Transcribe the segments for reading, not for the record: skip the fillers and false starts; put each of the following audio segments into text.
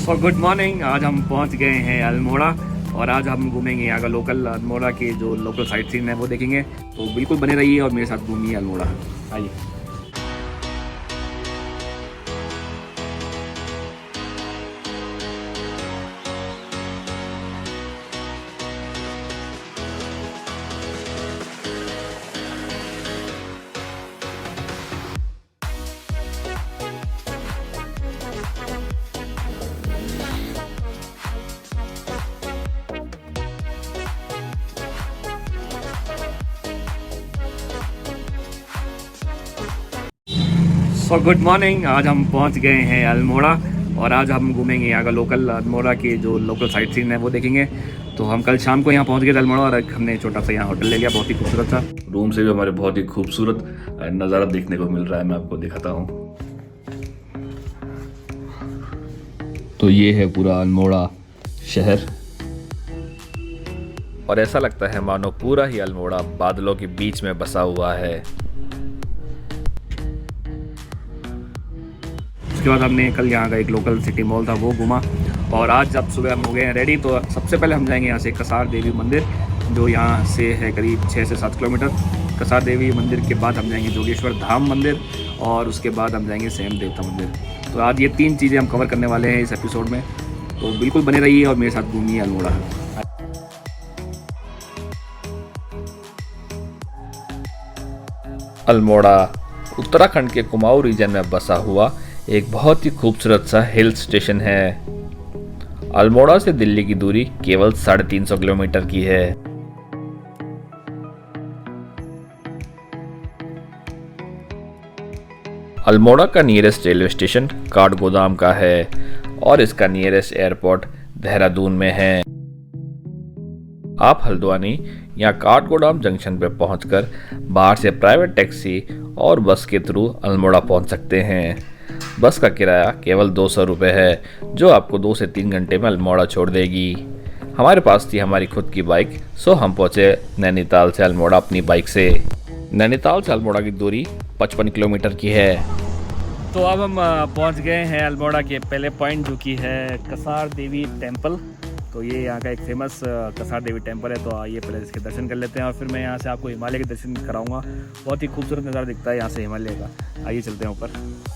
सो good morning. आज हम पहुंच गए हैं अल्मोड़ा और आज हम घूमेंगे यहाँ का लोकल अल्मोड़ा के जो लोकल साइट सीन है वो देखेंगे। तो बिल्कुल बने रहिए और मेरे साथ घूमिए अल्मोड़ा। आइए। सो गुड मॉर्निंग। आज हम पहुंच गए हैं अल्मोड़ा और आज हम घूमेंगे यहाँ का लोकल अल्मोड़ा के जो लोकल साइट सीन है वो देखेंगे। तो हम कल शाम को यहाँ पहुंच गए थे अल्मोड़ा और हमने छोटा सा यहाँ होटल ले लिया, बहुत ही खूबसूरत सा। रूम से भी हमारे बहुत ही खूबसूरत नज़ारा देखने को मिल रहा है, मैं आपको दिखाता हूँ। तो ये है पूरा अल्मोड़ा शहर और ऐसा लगता है मानो पूरा ही अल्मोड़ा बादलों के बीच में बसा हुआ है। उसके बाद हमने कल यहाँ का एक लोकल सिटी मॉल था वो घूमा और आज जब सुबह हम हो गए हैं रेडी तो सबसे पहले हम जाएंगे यहाँ से कसार देवी मंदिर, जो यहाँ से है करीब 6 से 7 किलोमीटर। कसार देवी मंदिर के बाद हम जाएंगे जोगेश्वर धाम मंदिर और उसके बाद हम जाएंगे सेम देवता मंदिर। तो आज ये 3 चीज़ें हम कवर करने वाले हैं इस एपिसोड में, तो बिल्कुल बने रहिए और मेरे साथ घूमिए अल्मोड़ा। अल्मोड़ा उत्तराखंड के कुमाऊं रीजन में बसा हुआ एक बहुत ही खूबसूरत सा हिल स्टेशन है। अल्मोड़ा से दिल्ली की दूरी केवल 350 किलोमीटर की है। अल्मोड़ा का नियरेस्ट रेलवे स्टेशन काठगोदाम का है और इसका नियरेस्ट एयरपोर्ट देहरादून में है। आप हल्द्वानी या काठगोदाम जंक्शन पर पहुंचकर बाहर से प्राइवेट टैक्सी और बस के थ्रू अल्मोड़ा पहुंच सकते हैं। बस का किराया केवल 200 रुपये है, जो आपको 2 से 3 घंटे में अल्मोड़ा छोड़ देगी। हमारे पास थी हमारी खुद की बाइक, सो हम पहुंचे नैनीताल से अल्मोड़ा अपनी बाइक से। नैनीताल से अल्मोड़ा की दूरी 55 किलोमीटर की है। तो अब हम पहुंच गए हैं अल्मोड़ा के पहले पॉइंट, जो कि है कसार देवी टेम्पल। तो ये यहाँ का एक फेमस कसार देवी टेम्पल है, तो आइए पहले इसके दर्शन कर लेते हैं और फिर मैं यहाँ से आपको हिमालय के दर्शन कराऊंगा। बहुत ही खूबसूरत नज़ारा दिखता है यहाँ से हिमालय का। आइए चलते हैं ऊपर।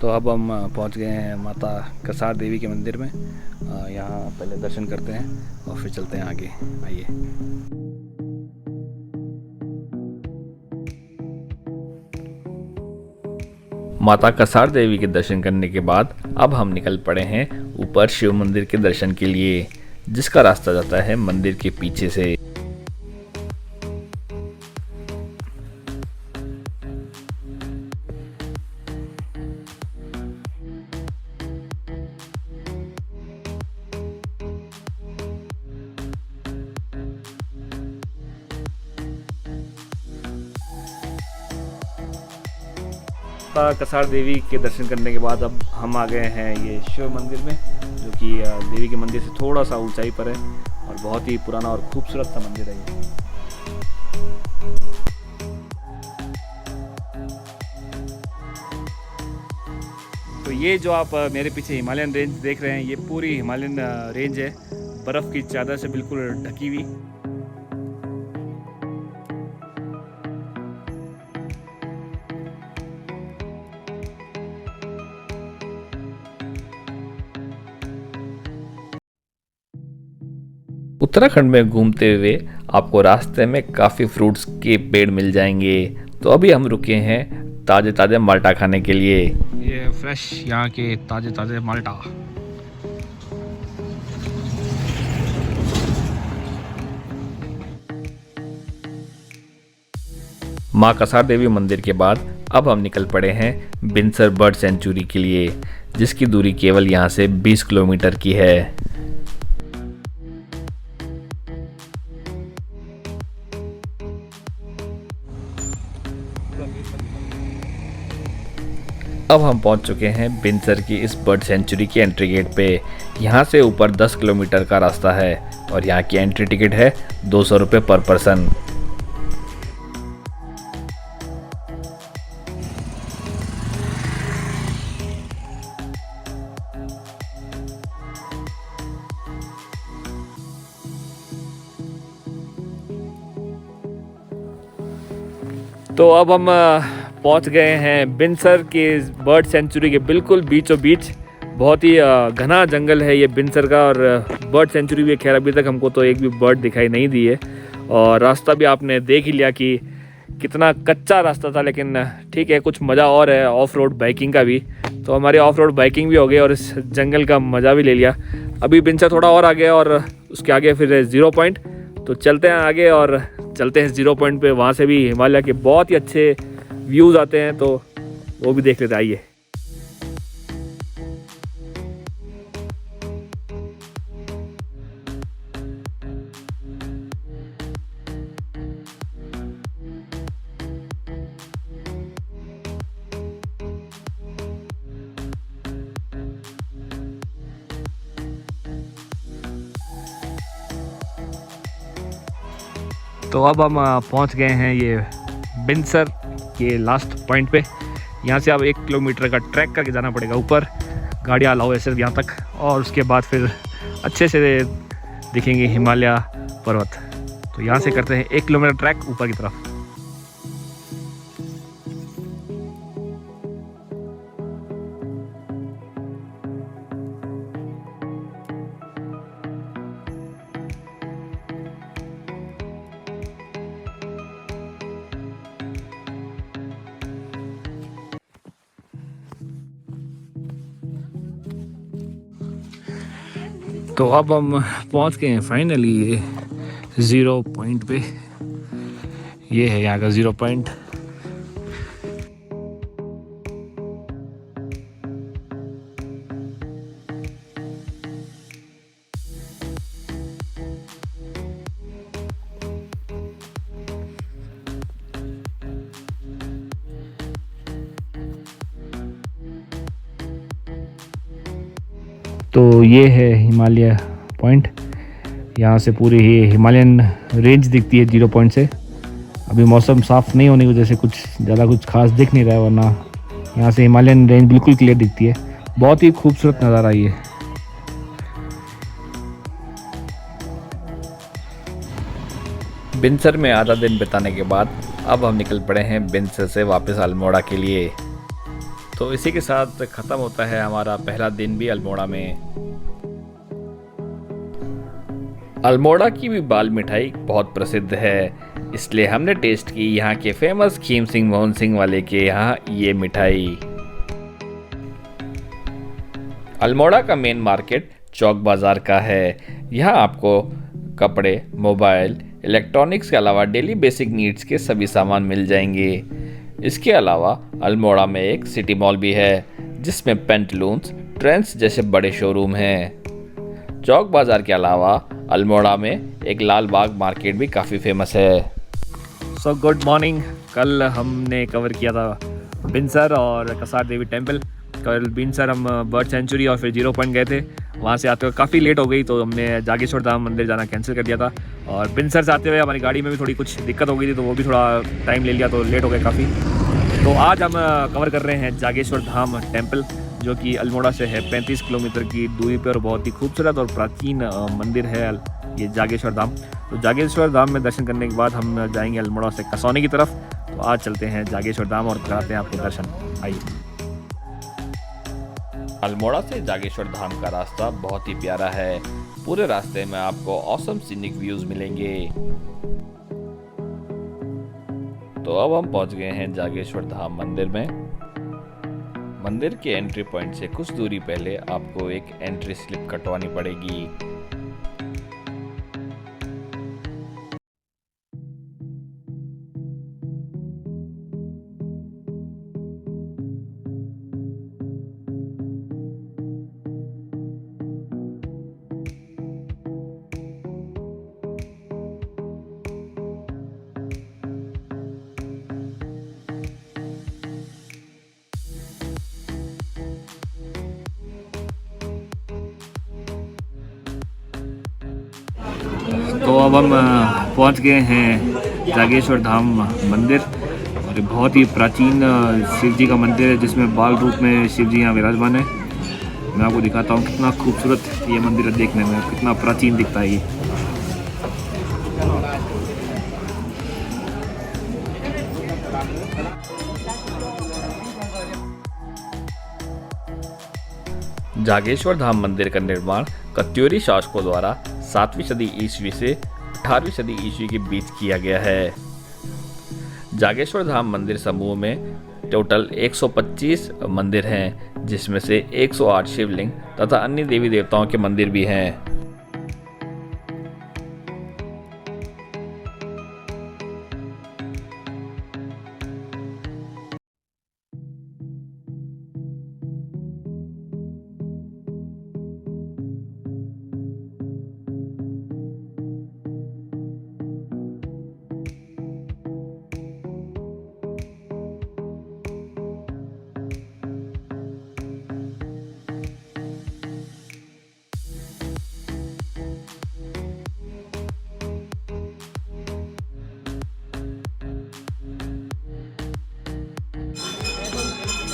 तो अब हम पहुंच गए हैं माता कसार देवी के मंदिर में। यहाँ पहले दर्शन करते हैं और फिर चलते हैं आगे। आइए। माता कसार देवी के दर्शन करने के बाद अब हम निकल पड़े हैं ऊपर शिव मंदिर के दर्शन के लिए, जिसका रास्ता जाता है मंदिर के पीछे से। कसार देवी के दर्शन करने के बाद अब हम आ गए हैं ये शिव मंदिर में, जो कि देवी के मंदिर से थोड़ा सा ऊंचाई पर है और बहुत ही पुराना और खूबसूरत सा मंदिर है ये। तो ये जो आप मेरे पीछे हिमालयन रेंज देख रहे हैं, ये पूरी हिमालयन रेंज है, बर्फ़ की चादर से बिल्कुल ढकी हुई। उत्तराखंड में घूमते हुए आपको रास्ते में काफ़ी फ्रूट्स के पेड़ मिल जाएंगे। तो अभी हम रुके हैं ताज़े ताज़े माल्टा खाने के लिए। ये फ्रेश यहाँ के ताज़े ताज़े माल्टा। माँ कसार देवी मंदिर के बाद अब हम निकल पड़े हैं बिनसर बर्ड सेंचुरी के लिए, जिसकी दूरी केवल यहाँ से 20 किलोमीटर की है। अब हम पहुंच चुके हैं बिनसर की इस बर्ड सेंचुरी की एंट्री गेट पे। यहाँ से ऊपर 10 किलोमीटर का रास्ता है और यहाँ की एंट्री टिकट है 200 रुपये पर पर्सन। तो अब हम पहुंच गए हैं बिनसर के बर्ड सेंचुरी के बिल्कुल बीचों बीच। बहुत ही घना जंगल है ये बिनसर का, और बर्ड सेंचुरी भी। खैर अभी तक हमको तो एक भी बर्ड दिखाई नहीं दी है, और रास्ता भी आपने देख ही लिया कि कितना कच्चा रास्ता था। लेकिन ठीक है, कुछ मज़ा और है ऑफ रोड बाइकिंग का भी। तो हमारी ऑफ रोड बाइकिंग भी हो गई और इस जंगल का मज़ा भी ले लिया। अभी बिनसर थोड़ा और आगे, और उसके आगे फिर 0 पॉइंट। तो चलते हैं आगे और चलते हैं 0 पॉइंट पे। वहाँ से भी हिमालय के बहुत ही अच्छे व्यूज़ आते हैं, तो वो भी देख लेते आइए। तो अब हम पहुंच गए हैं ये बिनसर के लास्ट पॉइंट पे। यहाँ से अब 1 किलोमीटर का ट्रैक करके जाना पड़ेगा ऊपर। गाड़ियाँ अलाउ है सिर्फ यहाँ तक, और उसके बाद फिर अच्छे से दिखेंगे हिमालय पर्वत। तो यहाँ से करते हैं 1 किलोमीटर ट्रैक ऊपर की तरफ। तो अब हम पहुंच गए हैं फाइनली ये 0 पॉइंट पे। ये है यहाँ का 0 पॉइंट। तो ये है हिमालय पॉइंट। यहाँ से पूरी ही हिमालयन रेंज दिखती है 0 पॉइंट से। अभी मौसम साफ़ नहीं होने की वजह से कुछ ज़्यादा कुछ खास दिख नहीं रहा है, वरना यहाँ से हिमालयन रेंज बिल्कुल क्लियर दिखती है। बहुत ही खूबसूरत नज़ारा ये। बिनसर में आधा दिन बिताने के बाद अब हम निकल पड़े हैं बिनसर से वापस अल्मोड़ा के लिए। तो इसी के साथ ख़त्म होता है हमारा पहला दिन भी अल्मोड़ा में। अल्मोड़ा की भी बाल मिठाई बहुत प्रसिद्ध है, इसलिए हमने टेस्ट की यहाँ के फेमस खीम सिंह मोहन सिंह वाले के यहाँ ये मिठाई। अल्मोड़ा का मेन मार्केट चौक बाजार का है। यहाँ आपको कपड़े, मोबाइल, इलेक्ट्रॉनिक्स के अलावा डेली बेसिक नीड्स के सभी सामान मिल जाएंगे। इसके अलावा अल्मोड़ा में एक सिटी मॉल भी है, जिसमें पेंटलून्स, ट्रेंड्स जैसे बड़े शोरूम हैं। चौक बाजार के अलावा अल्मोड़ा में एक लाल बाग मार्केट भी काफ़ी फेमस है। सो गुड मॉर्निंग। कल हमने कवर किया था बिनसर और कसार देवी टेम्पल। कल बिनसर हम बर्ड सेंचुरी और फिर 0 पॉइंट गए थे। वहाँ से आते हुए काफ़ी लेट हो गई, तो हमने जागेश्वर धाम मंदिर जाना कैंसिल कर दिया था। और बिनसर से आते हुए हमारी गाड़ी में भी थोड़ी कुछ दिक्कत हो गई थी, तो वो भी थोड़ा टाइम ले लिया, तो लेट हो गए काफ़ी। तो आज हम कवर कर रहे हैं जागेश्वर धाम टेम्पल, जो कि अल्मोड़ा से है 35 किलोमीटर की दूरी पर। बहुत ही खूबसूरत और प्राचीन मंदिर है ये जागेश्वर धाम। तो जागेश्वर धाम में दर्शन करने के बाद हम जाएंगे अल्मोड़ा से कसौनी की तरफ। तो आज चलते हैं जागेश्वर धाम और कराते हैं आपको दर्शन। आइए। अल्मोड़ा से जागेश्वर धाम का रास्ता बहुत ही प्यारा है। पूरे रास्ते में आपको ऑसम सीनिक व्यूज मिलेंगे। तो अब हम पहुंच गए हैं जागेश्वर धाम मंदिर में। मंदिर के एंट्री पॉइंट से कुछ दूरी पहले आपको एक एंट्री स्लिप कटवानी पड़ेगी। अब हम पहुंच गए हैं जागेश्वर धाम मंदिर। और ये बहुत ही प्राचीन शिव जी का मंदिर है जिसमें बाल रूप में शिव जी यहाँ विराजमान है। मैं आपको दिखाता हूँ कितना खूबसूरत ये मंदिर है, देखने में कितना प्राचीन दिखता है ये। जागेश्वर धाम मंदिर का निर्माण कत्यूरी शासकों द्वारा 7वीं सदी ईस्वी से 18वीं सदी ईस्वी के बीच किया गया है। जागेश्वर धाम मंदिर समूह में टोटल 125 मंदिर हैं, जिसमें से 108 शिवलिंग तथा अन्य देवी देवताओं के मंदिर भी हैं।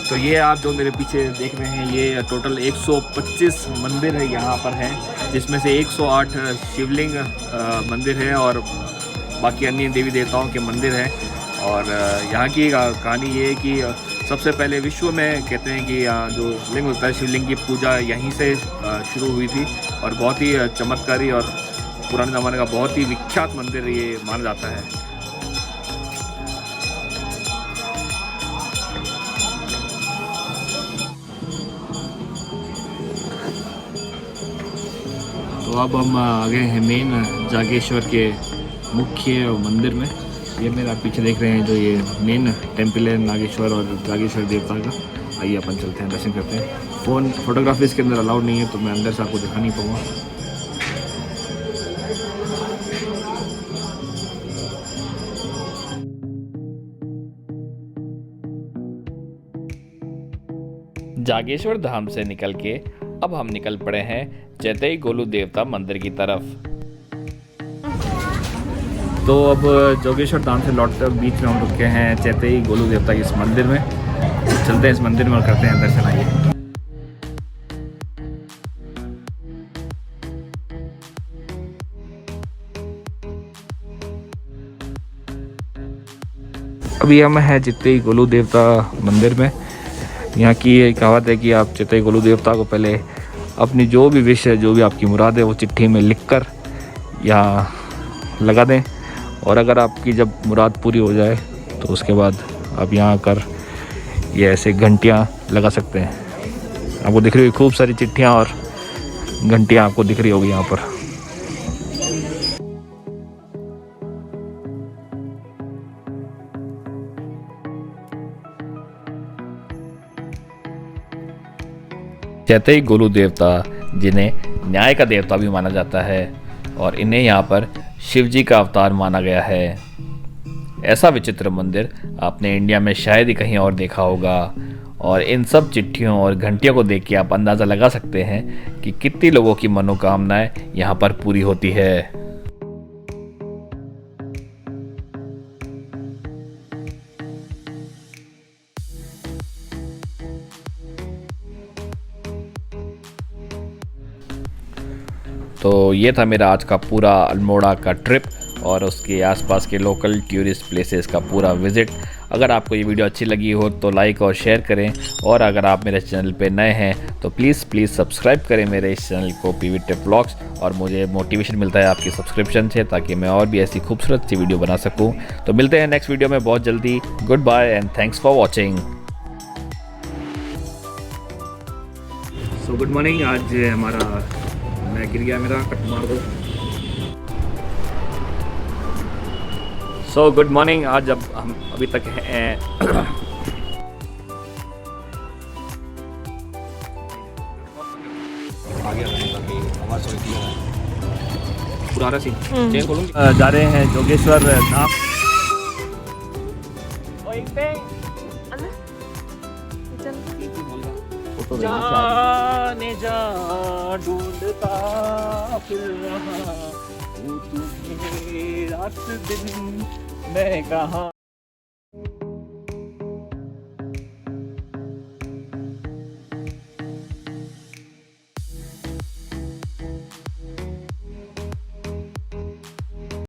तो ये आप जो मेरे पीछे देख रहे हैं ये टोटल 125 मंदिर है यहाँ पर हैं, जिसमें से 108 शिवलिंग मंदिर है और बाकी अन्य देवी देवताओं के मंदिर हैं। और यहाँ की कहानी ये है कि सबसे पहले विश्व में कहते हैं कि जो लिंग होता है शिवलिंग की पूजा यहीं से शुरू हुई थी और बहुत ही चमत्कारी और पुराने ज़माने का बहुत ही विख्यात मंदिर ये माना जाता है। तो अब हम आ गए हैं मेन जागेश्वर के मुख्य मंदिर में। ये मेरा पीछे देख रहे हैं जो ये मेन टेम्पल है नागेश्वर और जागेश्वर देवता का। आइए अपन चलते हैं, दर्शन करते हैं। फोटोग्राफी इसके अंदर अलाउड नहीं है तो मैं अंदर से आपको दिखा नहीं पाऊँगा। जागेश्वर धाम से निकल के अब हम निकल पड़े हैं चैतई गोलू देवता मंदिर की तरफ। तो अब जोगेश्वर धाम से लौटते बीच में हम रुके हैं चैतई गोलू देवता के इस मंदिर में। चलते हैं इस मंदिर में और करते हैं दर्शन। आइए। अभी हम हैं चैतई गोलू देवता मंदिर में। यहाँ की ये कहावत है कि आप चैतई गोलू देवता को पहले अपनी जो भी विश है, जो भी आपकी मुराद है वो चिट्ठी में लिखकर यहाँ लगा दें, और अगर आपकी जब मुराद पूरी हो जाए तो उसके बाद आप यहाँ आकर ये ऐसे घंटियाँ लगा सकते हैं। आपको दिख रही होगी खूब सारी चिट्ठियाँ और घंटियाँ आपको दिख रही होगी यहाँ पर। चैतई गोलू देवता जिन्हें न्याय का देवता भी माना जाता है और इन्हें यहाँ पर शिव जी का अवतार माना गया है। ऐसा विचित्र मंदिर आपने इंडिया में शायद ही कहीं और देखा होगा। और इन सब चिट्ठियों और घंटियों को देख के आप अंदाज़ा लगा सकते हैं कि कितनी लोगों की मनोकामनाएं यहाँ पर पूरी होती है। तो ये था मेरा आज का पूरा अल्मोड़ा का ट्रिप और उसके आसपास के लोकल टूरिस्ट प्लेसेस का पूरा विज़िट। अगर आपको ये वीडियो अच्छी लगी हो तो लाइक और शेयर करें, और अगर आप मेरे चैनल पे नए हैं तो प्लीज़ सब्सक्राइब करें मेरे इस चैनल को पीवी टिप व्लॉग्स। और मुझे मोटिवेशन मिलता है आपकी सब्सक्रिप्शन से, ताकि मैं और भी ऐसी खूबसूरत सी वीडियो बना सकूँ। तो मिलते हैं नेक्स्ट वीडियो में बहुत जल्दी। Good bye and thanks for watching. So good morning. आज हमारा मैं गिर गया, मेरा कट मार दो। So good morning. आज अब हम अभी तक हैं पुराना सी जा रहे हैं जोगेश्वर धाम। जाने जा ढूंढता फिर रहा हूँ तुझे। रात दिन मैं कहाँ